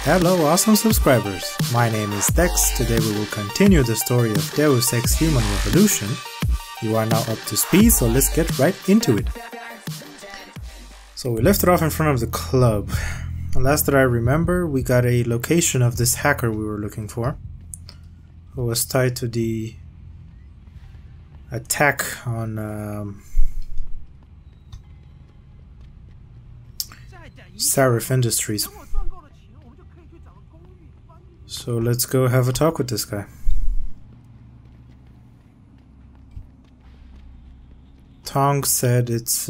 Hello awesome subscribers, my name is Dex. Today we will continue the story of Deus Ex Human Revolution. You are now up to speed, so let's get right into it. So we left it off in front of the club. Last that I remember, we got a location of this hacker we were looking for, who was tied to the attack on Sarif Industries. So let's go have a talk with this guy. Tong said it's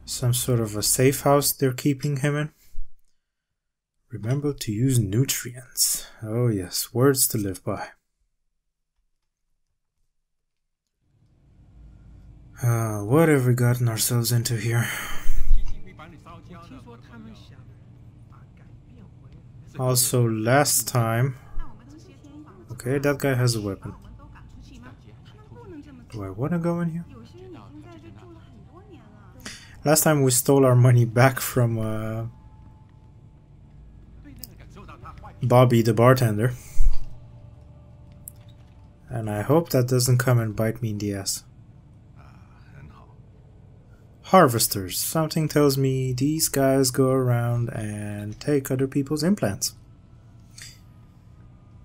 some sort of a safe house they're keeping him in. Remember to use nutrients. Oh yes, words to live by. What have we gotten ourselves into here? Also, last time... Okay, that guy has a weapon. Do I want to go in here? Last time we stole our money back from Bobby the bartender. And I hope that doesn't come and bite me in the ass. Harvesters. Something tells me these guys go around and take other people's implants.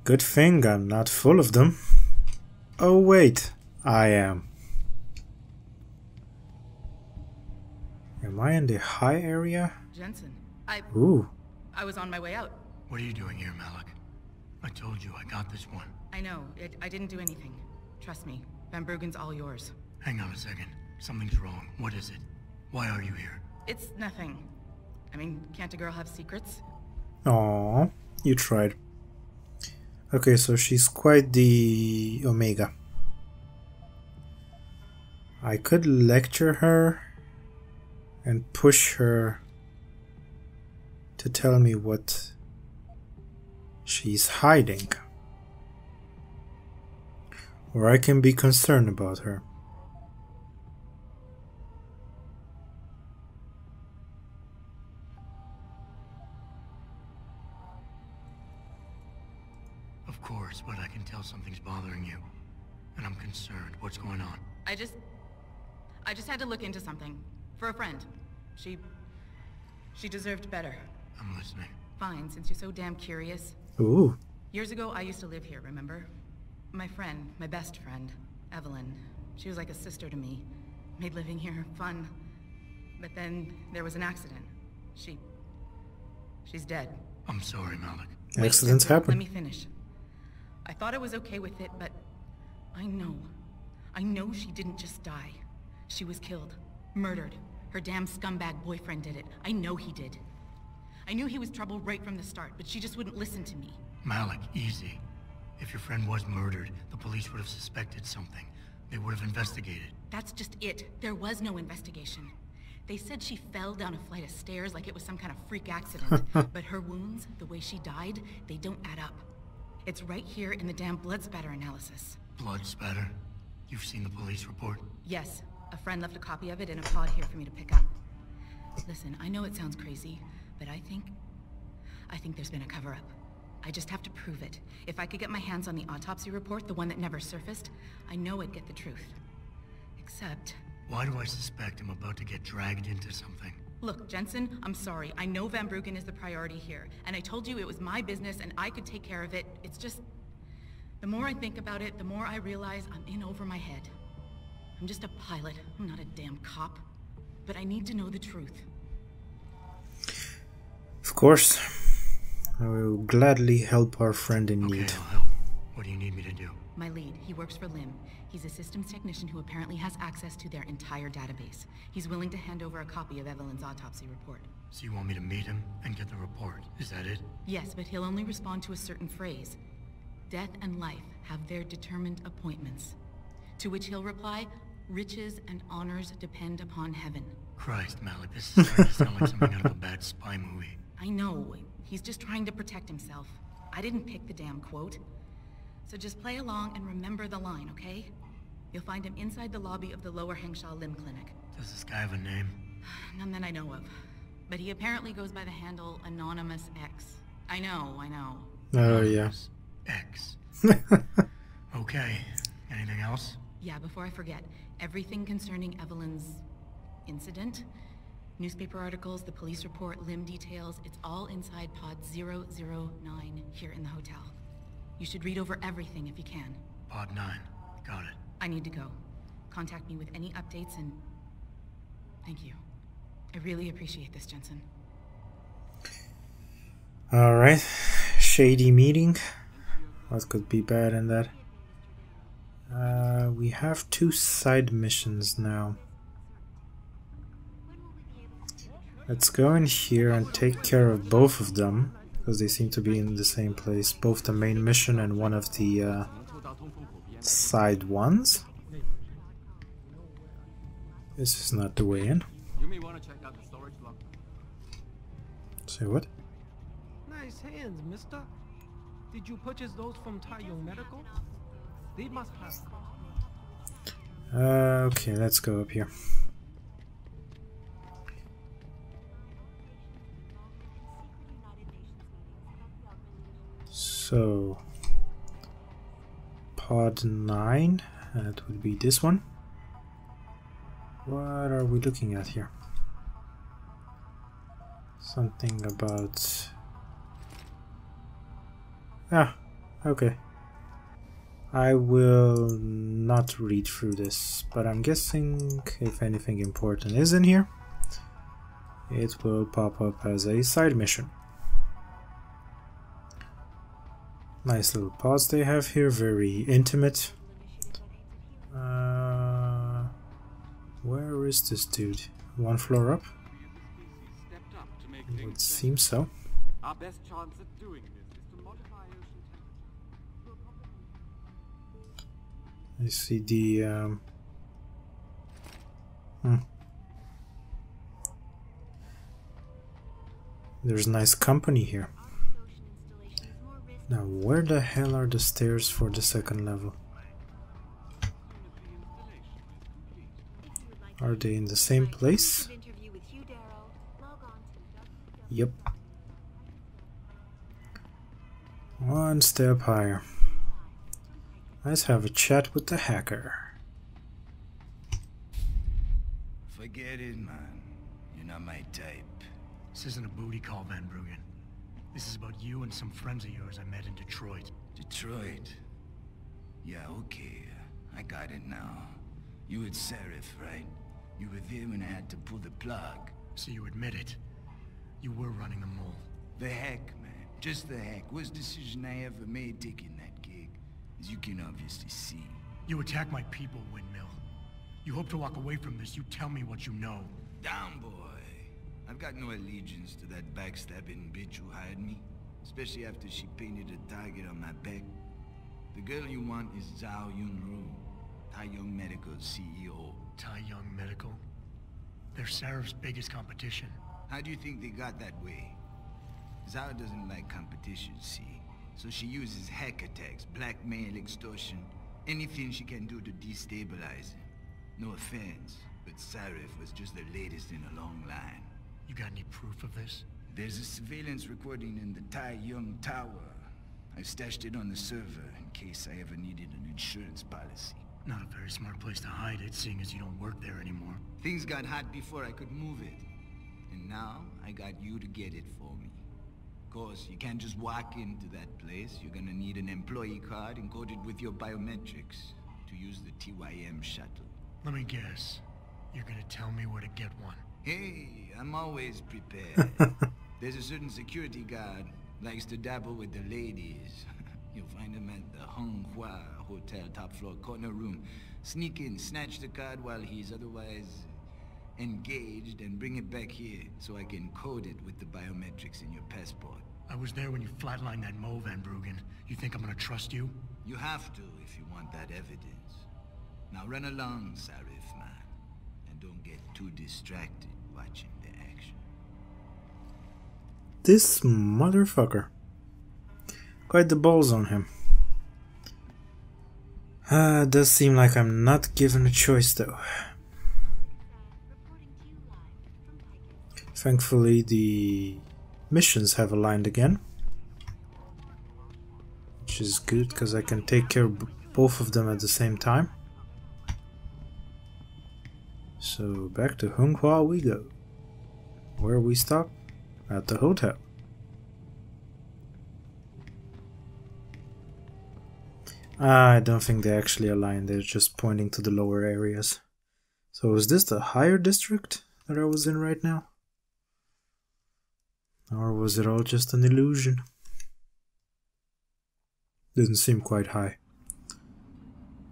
Good thing I'm not full of them. Oh wait, I am. Am I in the high area? Jensen, I was on my way out. What are you doing here, Malik? I told you I got this one. I know. I didn't do anything. Trust me. Van Bruggen's all yours. Hang on a second. Something's wrong. What is it? Why are you here? It's nothing. I mean, can't a girl have secrets? Aww, you tried. Okay, so she's quite the Omega. I could lecture her and push her to tell me what she's hiding. Or I can be concerned about her. Of course, but I can tell something's bothering you. And I'm concerned. What's going on? I just had to look into something. For a friend. She deserved better. I'm listening. Fine, since you're so damn curious. Ooh. Years ago, I used to live here, remember? My friend, my best friend, Evelyn. She was like a sister to me. Made living here fun. But then there was an accident. She's dead. I'm sorry, Malik. Accidents happen. Let me finish. I thought I was okay with it, but I know she didn't just die. She was killed. Murdered. Her damn scumbag boyfriend did it. I know he did. I knew he was trouble right from the start, but she just wouldn't listen to me. Malik, easy. If your friend was murdered, the police would have suspected something. They would have investigated. That's just it. There was no investigation. They said she fell down a flight of stairs like it was some kind of freak accident. But her wounds, the way she died, they don't add up. It's right here in the damn blood spatter analysis. Blood spatter? You've seen the police report? Yes. A friend left a copy of it in a pod here for me to pick up. Listen, I know it sounds crazy, but I think there's been a cover-up. I just have to prove it. If I could get my hands on the autopsy report, the one that never surfaced, I know I'd get the truth. Except... Why do I suspect I'm about to get dragged into something? Look, Jensen, I'm sorry. I know Van Bruggen is the priority here, and I told you it was my business and I could take care of it. It's just... The more I think about it, the more I realize I'm in over my head. I'm just a pilot. I'm not a damn cop. But I need to know the truth. Of course. I will gladly help our friend in need. Okay, I'll help. What do you need me to do? My lead. He works for Lim. He's a systems technician who apparently has access to their entire database. He's willing to hand over a copy of Evelyn's autopsy report. So you want me to meet him and get the report? Is that it? Yes, but he'll only respond to a certain phrase. Death and life have their determined appointments. To which he'll reply, riches and honors depend upon heaven. Christ, Malik, this is starting to sound like something out of a bad spy movie. I know. He's just trying to protect himself. I didn't pick the damn quote. So just play along and remember the line, okay? You'll find him inside the lobby of the Lower Hengsha Limb Clinic. Does this guy have a name? None that I know of. But he apparently goes by the handle Anonymous X. I know. Oh, yeah. X. Okay. Anything else? Yeah, before I forget, everything concerning Evelyn's incident, newspaper articles, the police report, limb details, it's all inside pod 009 here in the hotel. You should read over everything if you can. Pod 9. Got it. I need to go. Contact me with any updates and... Thank you. I really appreciate this, Jensen. Alright. Shady meeting. What could be bad in that? We have 2 side missions now. Let's go in here and take care of both of them, because they seem to be in the same place. Both the main mission and one of the side ones. This is not the way in. You may want to check out the storage locker. Say what? Nice hands, mister. Did you purchase those from Taiyong Medical? They must have. Okay, let's go up here. So, pod 9, that would be this one. What are we looking at here? Something about... Ah, okay. I will not read through this, but I'm guessing if anything important is in here, it will pop up as a side mission. Nice little pods they have here, very intimate. Where is this dude? 1 floor up? It would seem so. Our best chance at doing this is to modify ocean temperature. I see the There's nice company here. Now where the hell are the stairs for the 2nd level? Are they in the same place? Yep. 1 step higher. Let's have a chat with the hacker. Forget it, man. You're not my type. This isn't a booty call, Van Bruggen. This is about you and some friends of yours I met in Detroit. Detroit? Yeah, okay. I got it now. You with Seraph, right? You were there when I had to pull the plug. So you admit it. You were running the mole. The heck, man. Just the heck. Worst decision I ever made taking that gig. As you can obviously see. You attack my people, Windmill. You hope to walk away from this. You tell me what you know. Down, boy. I've got no allegiance to that backstabbing bitch who hired me. Especially after she painted a target on my back. The girl you want is Zhao Yunru, Taiyong Medical's CEO. Taiyong Medical? They're Seraph's biggest competition. How do you think they got that way? Zhao doesn't like competition, see? So she uses hack attacks, blackmail, extortion, anything she can do to destabilize him. No offense, but Seraph was just the latest in a long line. You got any proof of this? There's a surveillance recording in the Taiyong Tower. I stashed it on the server in case I ever needed an insurance policy. Not a very smart place to hide it, seeing as you don't work there anymore. Things got hot before I could move it. And now, I got you to get it for me. Of course, you can't just walk into that place. You're gonna need an employee card encoded with your biometrics to use the TYM shuttle. Let me guess. You're gonna tell me where to get one. Hey, I'm always prepared. There's a certain security guard, likes to dabble with the ladies. You'll find him at the Hong Hua Hotel top floor corner room. Sneak in, snatch the card while he's otherwise engaged, and bring it back here so I can code it with the biometrics in your passport. I was there when you flatlined that mole, Van Bruggen. You think I'm gonna trust you? You have to if you want that evidence. Now run along, Seraph, man. And don't get too distracted watching the action. This motherfucker. Quite the balls on him. It does seem like I'm not given a choice though. Thankfully the missions have aligned again, which is good because I can take care of both of them at the same time. So back to Hunghua we go. Where we stop? At the hotel. I don't think they actually align, they're just pointing to the lower areas. So is this the higher district that I was in right now? Or was it all just an illusion? Didn't seem quite high.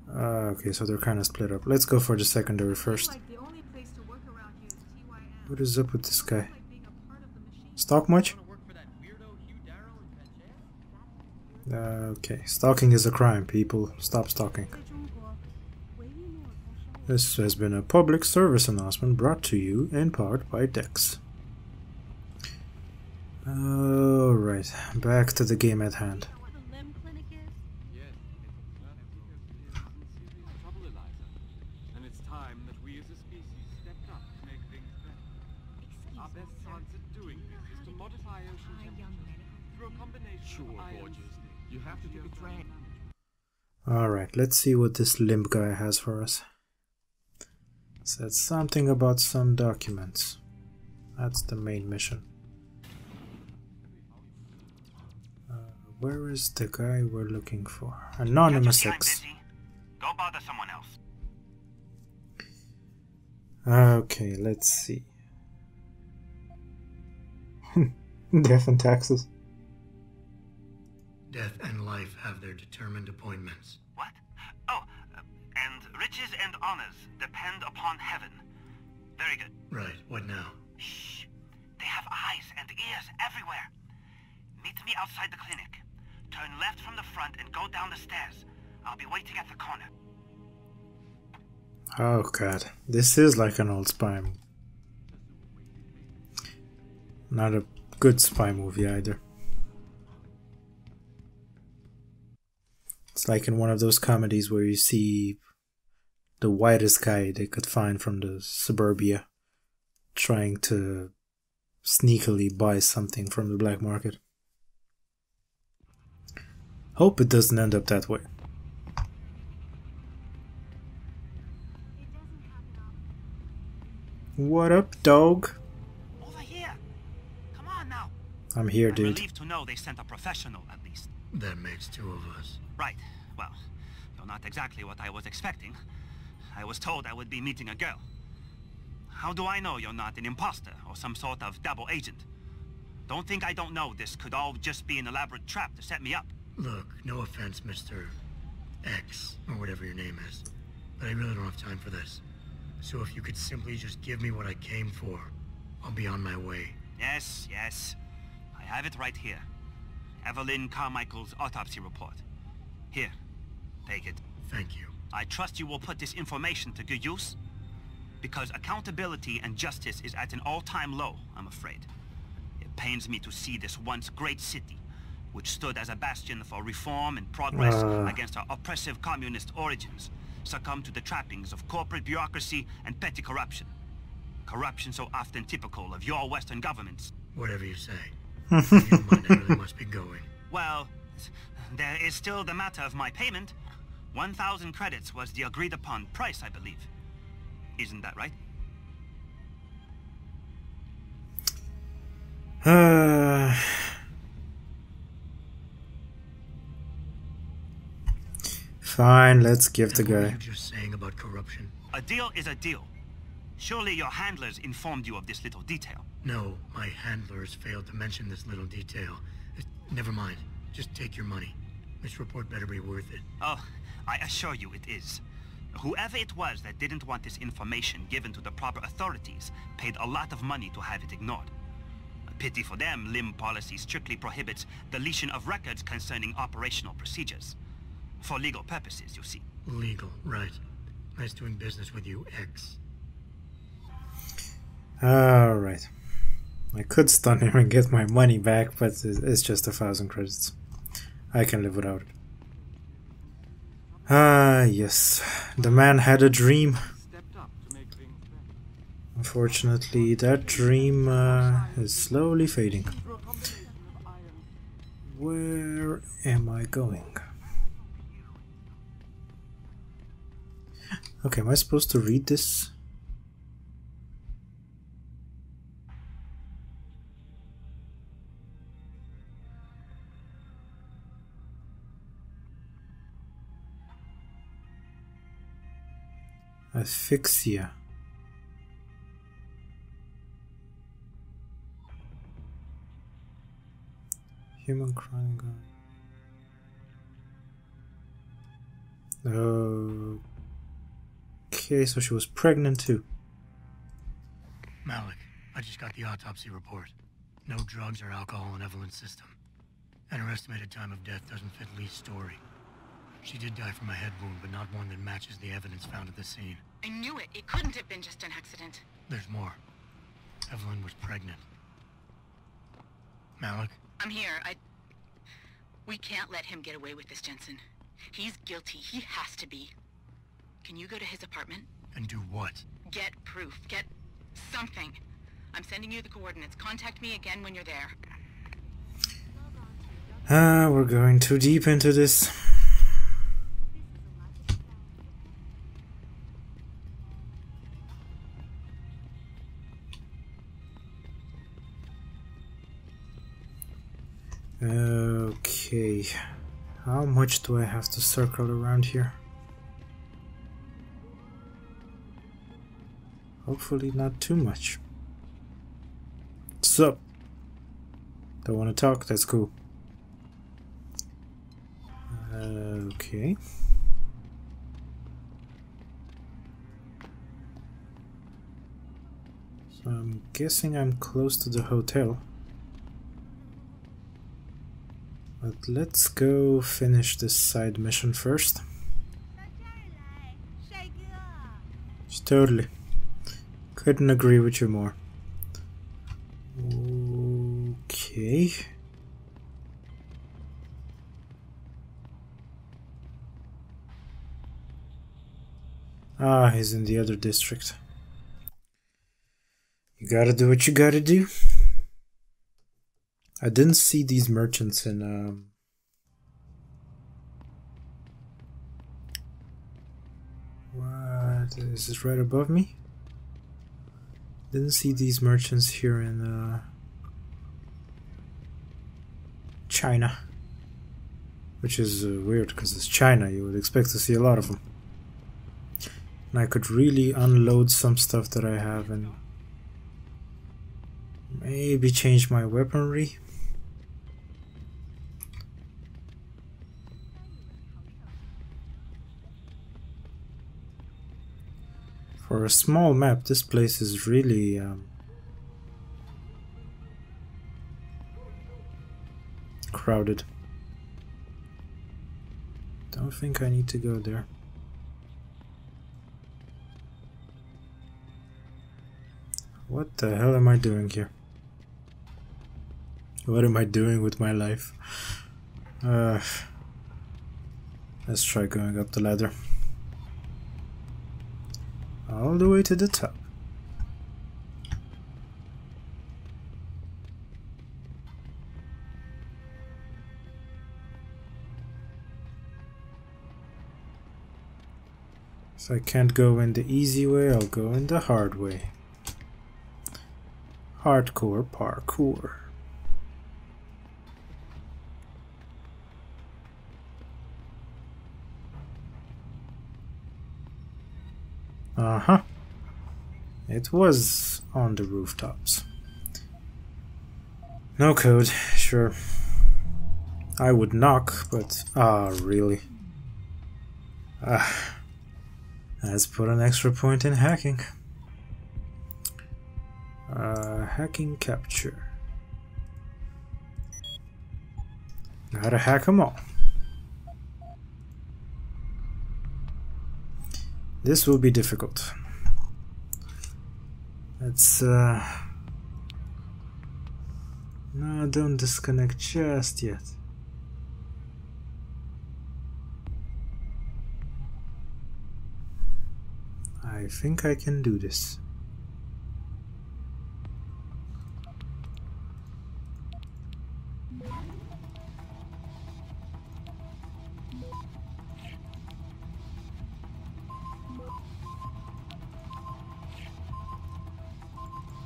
Okay, so they're kind of split up. Let's go for the secondary first. What is up with this guy? Stalk much? Okay, stalking is a crime, people. Stop stalking. This has been a public service announcement brought to you in part by Dex. Alright, back to the game at hand. Alright, let's see what this limp guy has for us. Said something about some documents. That's the main mission. Where is the guy we're looking for? Anonymous X. Go bother someone else. Okay, let's see. Death and taxes. Death and life have their determined appointments. What? Oh, and riches and honors depend upon heaven. Very good. Right, what now? Shh. They have eyes and ears everywhere. Meet me outside the clinic. Turn left from the front and go down the stairs. I'll be waiting at the corner. Oh god, this is like an old spy movie. Not a good spy movie either. It's like in one of those comedies where you see the whitest guy they could find from the suburbia trying to sneakily buy something from the black market. Hope it doesn't end up that way. What up, dog? Over here. Come on now. I'm here, dude. I'm relieved to know they sent a professional at least. That makes two of us. Right. Well, you're not exactly what I was expecting. I was told I would be meeting a girl. How do I know you're not an imposter or some sort of double agent? Don't think I don't know this could all just be an elaborate trap to set me up. Look, no offense, Mr. X, or whatever your name is, but I really don't have time for this. So if you could simply just give me what I came for, I'll be on my way. Yes, yes. I have it right here. Evelyn Carmichael's autopsy report. Here, take it. Thank you. I trust you will put this information to good use, because accountability and justice is at an all-time low, I'm afraid. It pains me to see this once great city, which stood as a bastion for reform and progress against our oppressive communist origins, succumb to the trappings of corporate bureaucracy and petty corruption. Corruption so often typical of your Western governments. Whatever you say. If you don't mind, I really must be going. Well, there is still the matter of my payment. 1,000 credits was the agreed upon price, I believe. Isn't that right? Fine, let's give the What were guy. you just saying about corruption? A deal is a deal. Surely your handlers informed you of this little detail. No, my handlers failed to mention this little detail. Never mind. Just take your money. This report better be worth it. Oh, I assure you it is. Whoever it was that didn't want this information given to the proper authorities paid a lot of money to have it ignored. A pity for them, LIM policy strictly prohibits deletion of records concerning operational procedures. For legal purposes, you see. Legal, right. Nice doing business with you, X. Alright. I could stun him and get my money back, but it's just 1,000 credits. I can live without it. Ah, yes. The man had a dream. Unfortunately, that dream is slowly fading. Where am I going? Okay, am I supposed to read this? Asphyxia. Human crying out. Okay, so she was pregnant too. Malik, I just got the autopsy report. No drugs or alcohol in Evelyn's system. And her estimated time of death doesn't fit Lee's story. She did die from a head wound, but not one that matches the evidence found at the scene. I knew it. It couldn't have been just an accident. There's more. Evelyn was pregnant. Malik? I'm here. We can't let him get away with this, Jensen. He's guilty. He has to be. Can you go to his apartment? And do what? Get proof. Get something. I'm sending you the coordinates. Contact me again when you're there. We're going too deep into this. Okay, how much do I have to circle around here? Hopefully not too much. What's up? Don't want to talk? That's cool. Okay. So I'm guessing I'm close to the hotel. But let's go finish this side mission first. Totally. Couldn't agree with you more. Okay. Ah, he's in the other district. You gotta do what you gotta do. I didn't see these merchants in what is this right above me? Didn't see these merchants here in China, which is weird because it's China. You would expect to see a lot of them, and I could really unload some stuff that I have and maybe change my weaponry. For a small map, this place is really crowded. Don't think I need to go there. What the hell am I doing here? What am I doing with my life? Let's try going up the ladder. All the way to the top. If I can't go in the easy way, I'll go in the hard way. Hardcore parkour. Uh-huh. It was on the rooftops. No code, sure. I would knock, but really? Let's put an extra point in hacking. Hacking capture. Gotta hack them all. This will be difficult. Let's no, don't disconnect just yet. I think I can do this.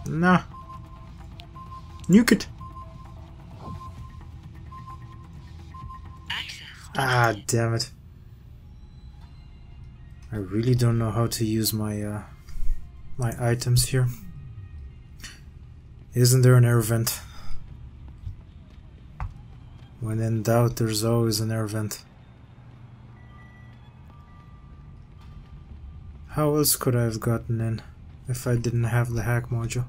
Nah. Nuke it. Ah, damn it. I really don't know how to use my my items here. Isn't there an air vent? When in doubt, there's always an air vent. How else could I have gotten in if I didn't have the hack module?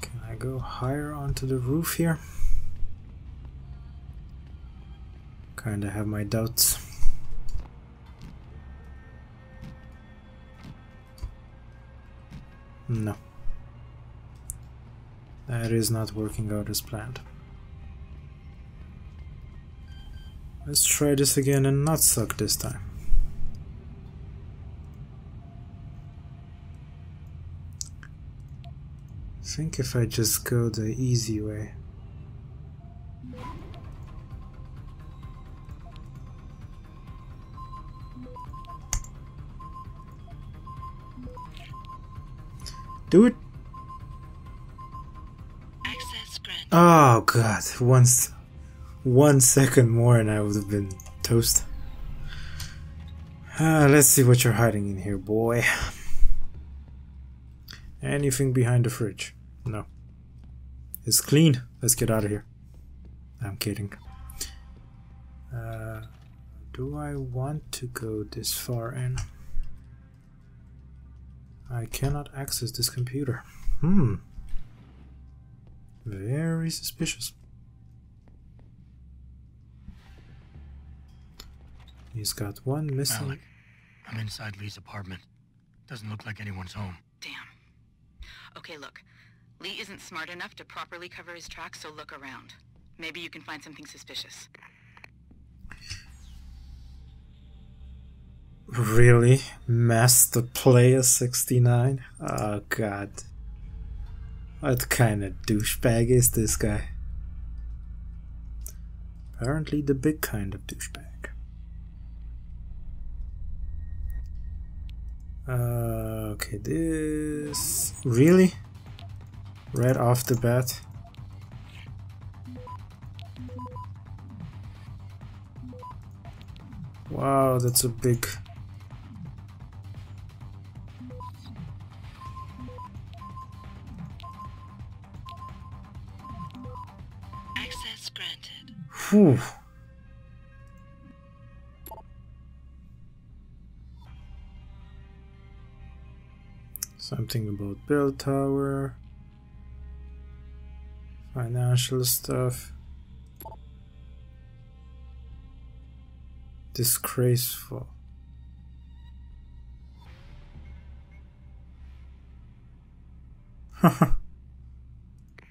Can I go higher onto the roof here? Kinda have my doubts. No. That is not working out as planned. Let's try this again and not suck this time. I think if I just go the easy way. Do it. Access granted. Oh god, one second more and I would have been toast. Let's see what you're hiding in here, boy. Anything behind the fridge? No. It's clean. Let's get out of here. I'm kidding. Do I want to go this far in? I cannot access this computer. Very suspicious. He's got one missing. Malik, I'm inside Lee's apartment. Doesn't look like anyone's home. Damn. Okay, look. Lee isn't smart enough to properly cover his tracks, so look around. Maybe you can find something suspicious. Really? Master Player 69? Oh god. What kind of douchebag is this guy? Apparently the big kind of douchebag. Okay, this... Really? Right off the bat? Wow, that's a big... Access granted. Whew. Something about bell tower, financial stuff, disgraceful.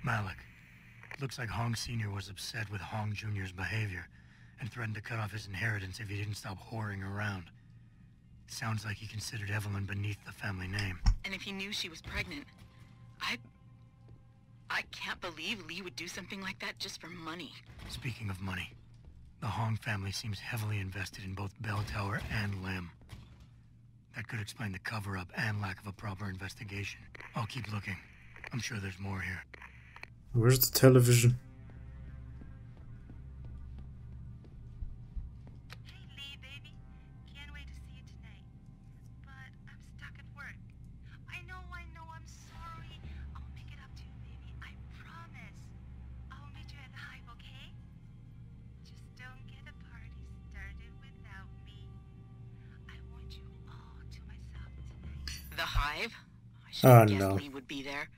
Malik, looks like Hong Sr. was upset with Hong Jr.'s behavior and threatened to cut off his inheritance if he didn't stop whoring around. Sounds like he considered Evelyn beneath the family name. And if he knew she was pregnant, I can't believe Lee would do something like that just for money. Speaking of money, the Hong family seems heavily invested in both Bell Tower and Lim. That could explain the cover-up and lack of a proper investigation. I'll keep looking. I'm sure there's more here. Where's the television? Hey, Lee, baby. Can't wait to see you tonight. But I'm stuck at work. I know, I'm sorry. I'll make it up to you, baby. I promise. I'll meet you at the Hive, okay? Just don't get the party started without me. I want you all to myself tonight. The Hive? I should have guessed no. Lee would be there.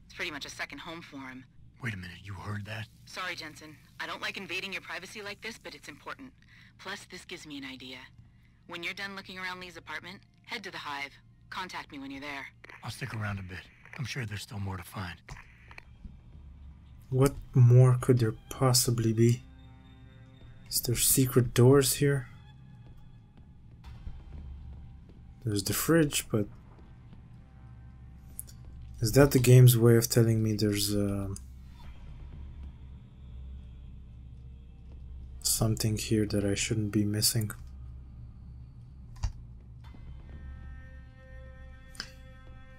It's pretty much a second home for him. Wait a minute, you heard that? Sorry, Jensen. I don't like invading your privacy like this, but it's important. Plus, this gives me an idea. When you're done looking around Lee's apartment, head to the Hive. Contact me when you're there. I'll stick around a bit. I'm sure there's still more to find. What more could there possibly be? Is there secret doors here? There's the fridge, but... Is that the game's way of telling me there's something here that I shouldn't be missing.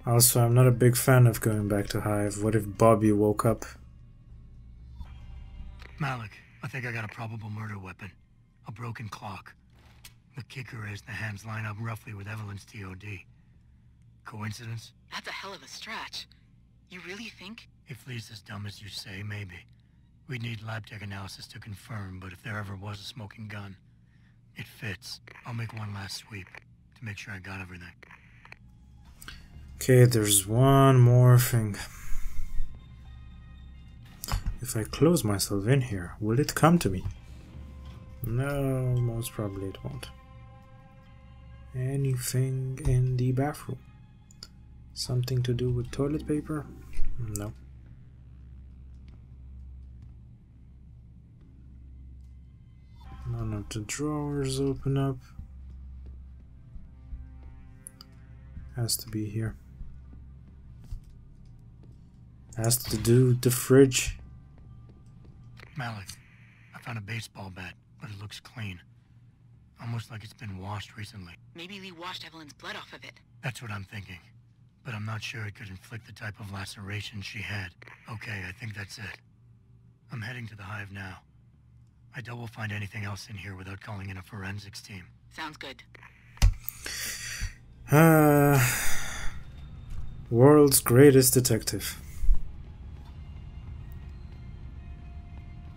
Also, I'm not a big fan of going back to Hive. What if Bobby woke up? Malik, I think I got a probable murder weapon. A broken clock. The kicker is the hands line up roughly with Evelyn's TOD. Coincidence? That's a hell of a stretch. You really think? If Lee's as dumb as you say, maybe. We'd need lab tech analysis to confirm, but if there ever was a smoking gun, it fits. I'll make one last sweep to make sure I got everything. Okay, there's one more thing. If I close myself in here, will it come to me? No, most probably it won't. Anything in the bathroom? Something to do with toilet paper? No. None of the drawers open up. Has to be here. Has to do with the fridge. Malik, I found a baseball bat, but it looks clean. Almost like it's been washed recently. Maybe Lee washed Evelyn's blood off of it. That's what I'm thinking. But I'm not sure it could inflict the type of laceration she had. Okay, I think that's it. I'm heading to the Hive now. I doubt we'll find anything else in here without calling in a forensics team. Sounds good. World's greatest detective.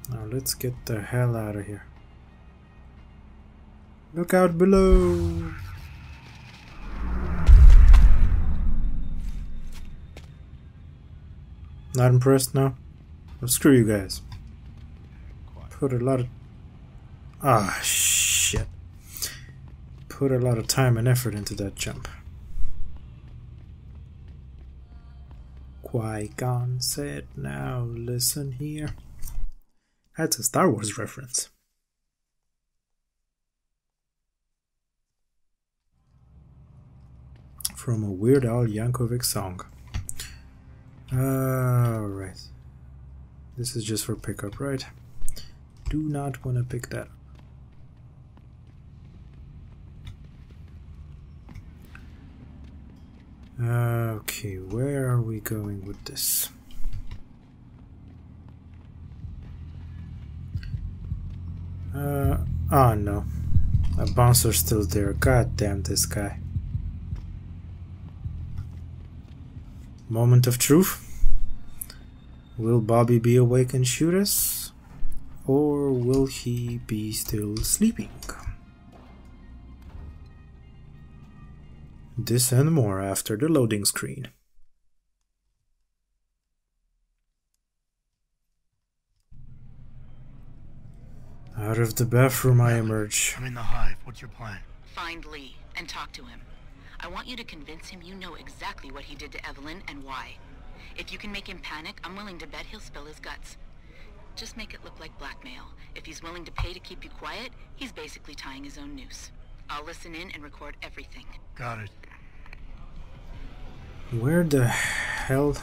Now let's get the hell out of here. Look out below! Not impressed now? Well, screw you guys. Put a lot of... Ah, shit. Put a lot of time and effort into that jump. Qui-Gon said, now listen here. That's a Star Wars reference. From a Weird Al Yankovic song. Alright. This is just for pickup, right? Do not want to pick that up. Okay, where are we going with this? Oh no. A bouncer's still there. God damn this guy. Moment of truth. Will Bobby be awake and shoot us? Or will he be still sleeping? This and more after the loading screen. Out of the bathroom I emerge. I'm in the Hive. What's your plan? Find Lee and talk to him. I want you to convince him you know exactly what he did to Evelyn and why. If you can make him panic, I'm willing to bet he'll spill his guts. Just make it look like blackmail. If he's willing to pay to keep you quiet, he's basically tying his own noose. I'll listen in and record everything. Got it. Where the hell?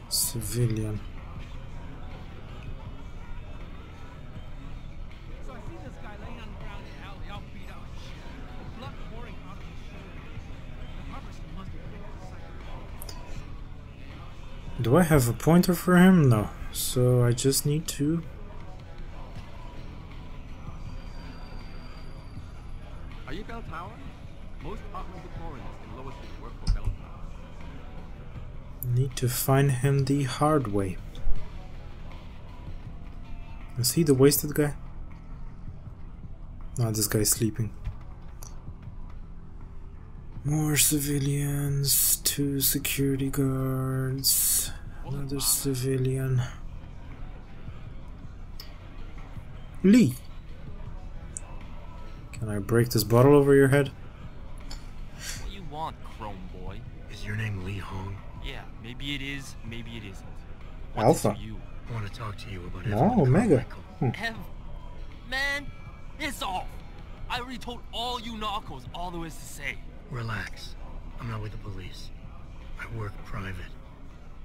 Civilian. So I see this guy laying on the ground in the alley, all beat out and shit. Blood pouring out of his shoulder. The harvester must be pretty excited. Do I have a pointer for him? No. So I just need to... Are you Bell Tower? Most apartment Victorians in Lower Street work for Bell Tower. Need to find him the hard way. Is he the wasted guy? No, this guy's sleeping. More civilians, 2 security guards, another civilian. Lee! Can I break this bottle over your head? What you want, Chrome Boy? Is your name Lee Hong? Yeah, maybe it is, maybe it isn't. Alpha. What's it to you? I want to talk to you about No, Omega. Ev, man, piss off! I already told all you narcos all there is to say. Relax. I'm not with the police. I work private.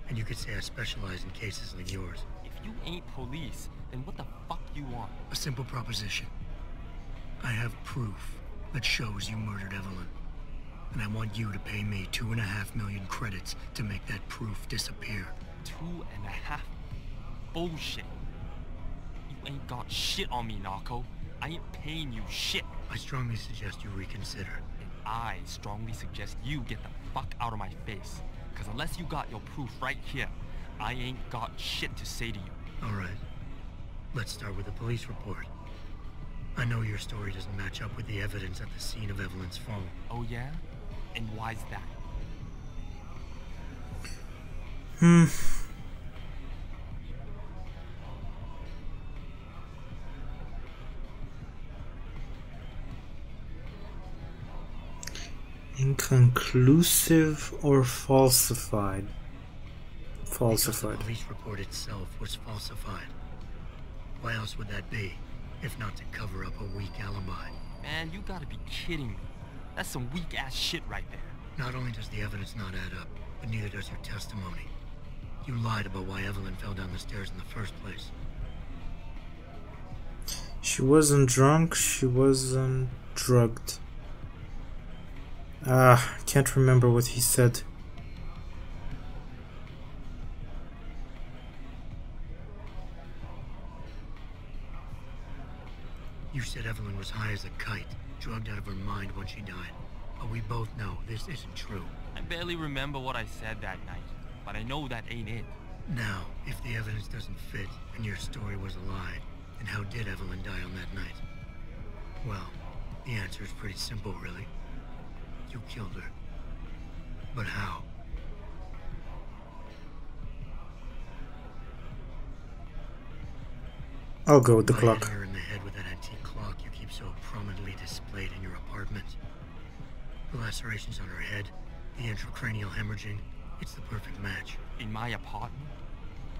And you could say I specialize in cases like yours. If you ain't police, then what the fuck you want? A simple proposition. I have proof that shows you murdered Evelyn. And I want you to pay me 2.5 million credits to make that proof disappear. 2.5? Bullshit. You ain't got shit on me, Narco. I ain't paying you shit. I strongly suggest you reconsider. And I strongly suggest you get the fuck out of my face. Cause unless you got your proof right here, I ain't got shit to say to you. Alright. Let's start with the police report. I know your story doesn't match up with the evidence at the scene of Evelyn's fall. Oh yeah? And why's that? Inconclusive or falsified? Because the police report itself was falsified. Why else would that be, if not to cover up a weak alibi? Man, you gotta be kidding me. That's some weak-ass shit right there. Not only does the evidence not add up, but neither does your testimony. You lied about why Evelyn fell down the stairs in the first place. She wasn't drunk, she wasn't drugged. Can't remember what he said. You said Evelyn was high as a kite, drugged out of her mind when she died. But we both know this isn't true. I barely remember what I said that night, but I know that ain't it. Now, if the evidence doesn't fit and your story was a lie, then how did Evelyn die on that night? Well, the answer is pretty simple, really. You killed her. But how? I'll go with the By clock. hitting her in the head with that antique clock you keep so prominently displayed in your apartment. The lacerations on her head, the intracranial hemorrhaging, it's the perfect match. In my apartment?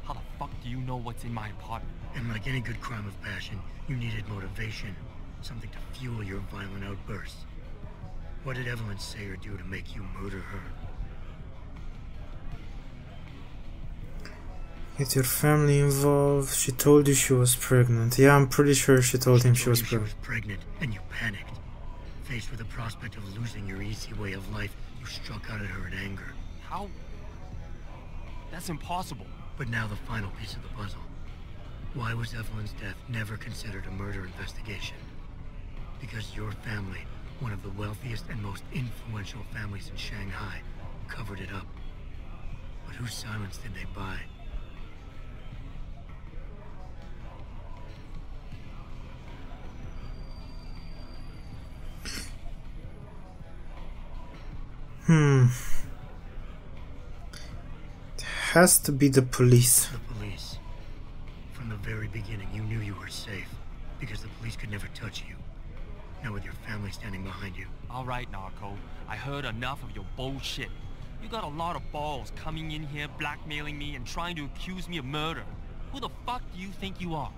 How the fuck do you know what's in my apartment? And like any good crime of passion, you needed motivation, something to fuel your violent outbursts. What did Evelyn say or do to make you murder her? Get your family involved. She told you she was pregnant. Yeah, I'm pretty sure she told him she was pregnant, and you panicked. Faced with the prospect of losing your easy way of life, you struck out at her in anger. How? That's impossible. But now the final piece of the puzzle. Why was Evelyn's death never considered a murder investigation? Because your family, one of the wealthiest and most influential families in Shanghai, covered it up. But whose silence did they buy? It has to be the police. The police. From the very beginning, you knew you were safe, because the police could never touch you. Now with your family standing behind you. Alright, Narco. I heard enough of your bullshit. You got a lot of balls coming in here, blackmailing me, and trying to accuse me of murder. Who the fuck do you think you are?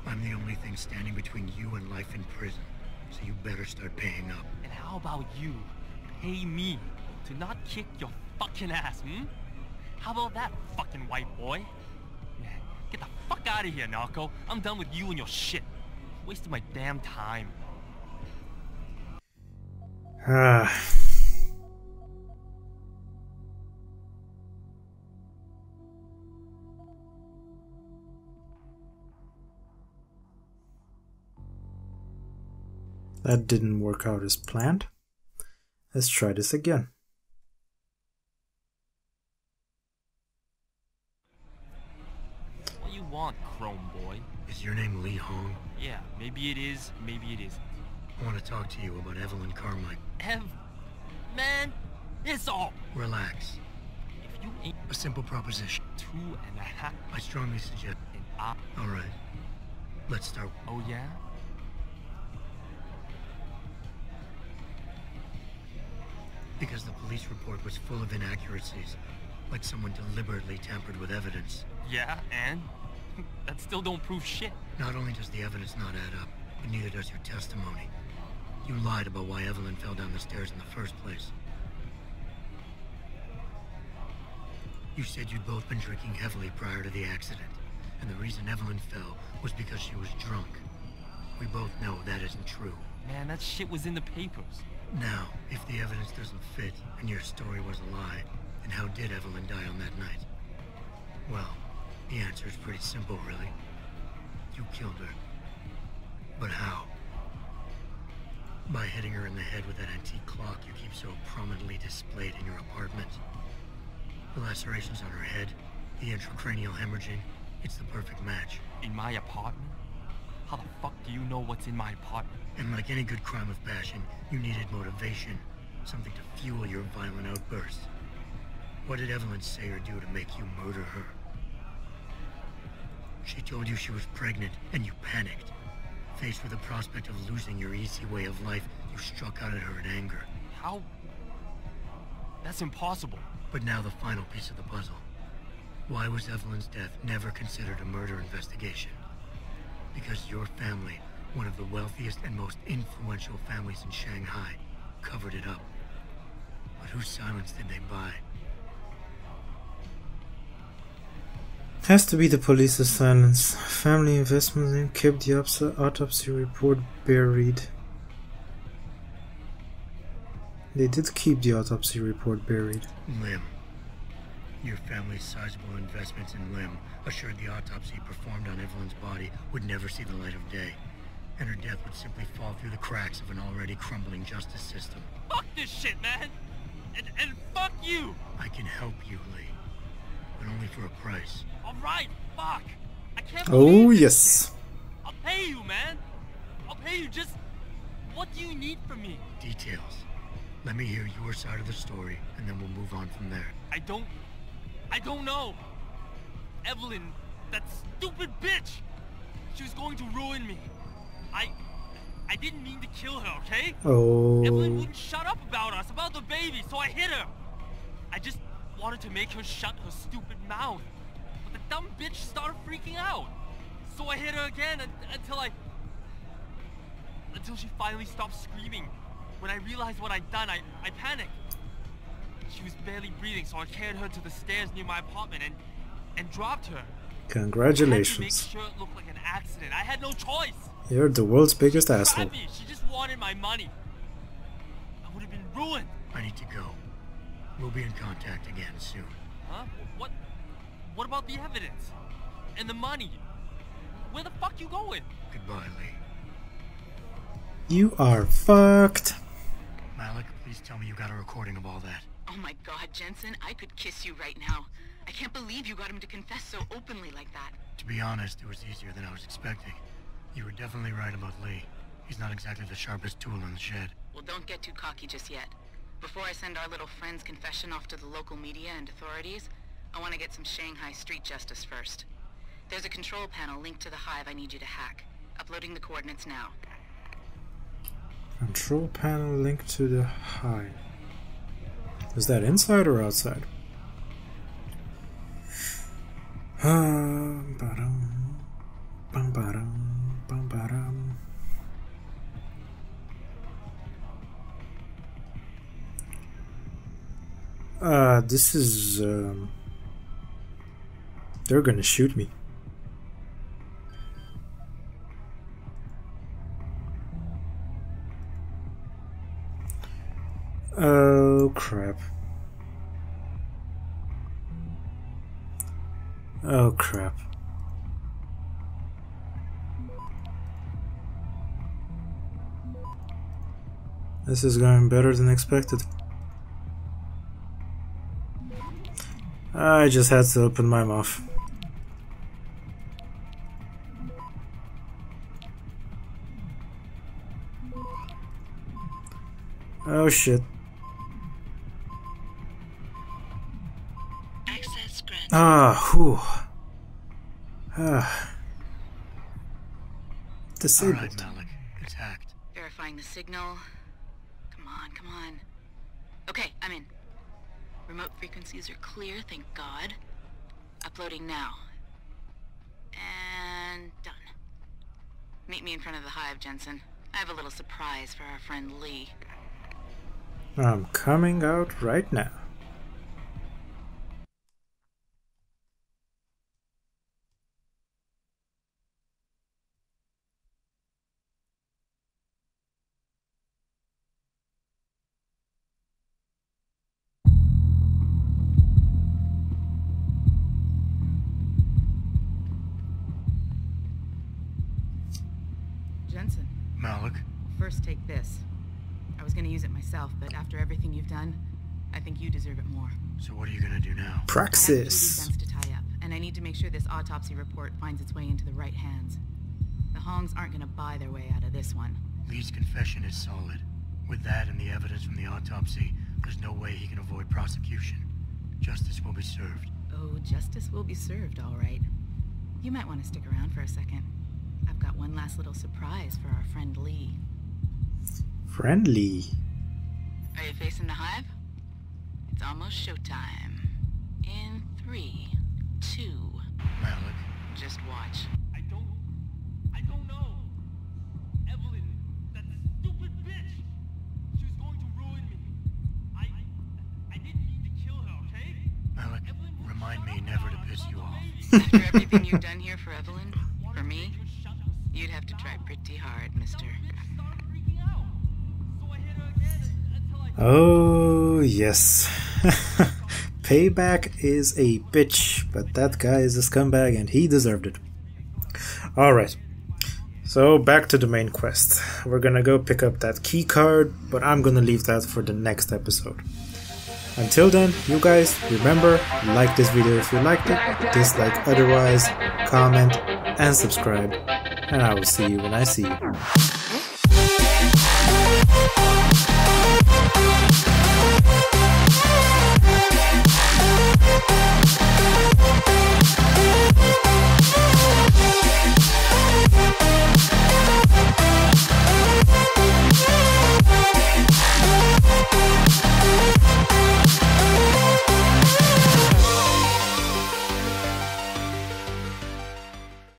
I'm the only thing standing between you and life in prison. So you better start paying up. And how about you pay me to not kick your fucking ass, How about that, fucking white boy? Man, get the fuck out of here, Narco. I'm done with you and your shit. Wasting my damn time. That didn't work out as planned. Let's try this again. What you want, Chrome Boy? Is your name Lee Hong? Yeah, maybe it is, maybe it isn't. I want to talk to you about Evelyn Carmike. Man, it's all. Relax. If you ain't a simple proposition. 2.5. I strongly suggest. Alright. Let's start. Oh yeah? Because the police report was full of inaccuracies. Like someone deliberately tampered with evidence. Yeah, and? That still don't prove shit. Not only does the evidence not add up, but neither does your testimony. You lied about why Evelyn fell down the stairs in the first place. You said you'd both been drinking heavily prior to the accident, and the reason Evelyn fell was because she was drunk. We both know that isn't true. Man, that shit was in the papers. Now, if the evidence doesn't fit and your story was a lie, then how did Evelyn die on that night? Well, the answer is pretty simple, really. You killed her. But how? By hitting her in the head with that antique clock you keep so prominently displayed in your apartment. The lacerations on her head, the intracranial hemorrhaging, it's the perfect match. In my apartment? How the fuck do you know what's in my apartment? And like any good crime of passion, you needed motivation. Something to fuel your violent outbursts. What did Evelyn say or do to make you murder her? She told you she was pregnant, and you panicked. Faced with the prospect of losing your easy way of life, you struck out at her in anger. How? That's impossible. But now the final piece of the puzzle. Why was Evelyn's death never considered a murder investigation? Because your family, one of the wealthiest and most influential families in Shanghai, covered it up. But whose silence did they buy? Has to be the police's silence. Family Investment Inc. kept the autopsy report buried. They did keep the autopsy report buried. Lim. Your family's sizable investments in Lim assured the autopsy performed on Evelyn's body would never see the light of day, and her death would simply fall through the cracks of an already crumbling justice system. Fuck this shit, man! And fuck you! I can help you, Lee, but only for a price. Alright, fuck! I can't Oh, believe yes. this shit. I'll pay you, man! I'll pay you, just... What do you need from me? Details. Let me hear your side of the story, and then we'll move on from there. I don't know! Evelyn, that stupid bitch! She was going to ruin me. I didn't mean to kill her, okay? Oh. Evelyn wouldn't shut up about us, about the baby, so I hit her. I just wanted to make her shut her stupid mouth. But the dumb bitch started freaking out. So I hit her again until she finally stopped screaming. When I realized what I'd done, I panicked. She was barely breathing, so I carried her to the stairs near my apartment and dropped her. Congratulations. I had to make sure it looked like an accident. I had no choice. You're the world's biggest asshole. Crappy. She just wanted my money. I would have been ruined. I need to go. We'll be in contact again soon. Huh? What about the evidence? And the money? Where the fuck you going? Goodbye, Lee. You are fucked. Malik, please tell me you got a recording of all that. Oh my god, Jensen, I could kiss you right now. I can't believe you got him to confess so openly like that. To be honest, it was easier than I was expecting. You were definitely right about Lee. He's not exactly the sharpest tool in the shed. Well, don't get too cocky just yet. Before I send our little friend's confession off to the local media and authorities, I want to get some Shanghai street justice first. There's a control panel linked to the hive I need you to hack. Uploading the coordinates now. Control panel linked to the hive. Is that inside or outside? This is they're gonna shoot me. Oh crap. Oh crap. This is going better than expected. I just had to open my mouth. Oh shit. Access granted. Ah, whew. Disabled. Alright, Malik. It's hacked. Verifying the signal. Come on, come on. Okay, I'm in. Remote frequencies are clear, thank God. Uploading now. And done. Meet me in front of the hive, Jensen. I have a little surprise for our friend Lee. I'm coming out right now. first take this. I was gonna use it myself, but after everything you've done, I think you deserve it more. So what are you gonna do now? Praxis. I have 2 loose ends to tie up, and I need to make sure this autopsy report finds its way into the right hands. The Hongs aren't gonna buy their way out of this one. Lee's confession is solid. With that and the evidence from the autopsy, there's no way he can avoid prosecution. Justice will be served. Oh, justice will be served, all right. You might want to stick around for a second. I've got one last little surprise for our friend Lee. Friendly. Are you facing the hive? It's almost showtime. In 3, 2... Malik. Just watch. I don't know. Evelyn, that stupid bitch. She was going to ruin me. I didn't mean to kill her, okay? Malik, remind me never to piss you off. After everything you've done here for Evelyn, for me, you'd have to try pretty hard, mister. Oh, yes. Payback is a bitch, but that guy is a scumbag and he deserved it. Alright, so back to the main quest. We're gonna go pick up that key card, but I'm gonna leave that for the next episode. Until then, you guys, remember, like this video if you liked it, dislike otherwise, comment, and subscribe. And I will see you when I see you.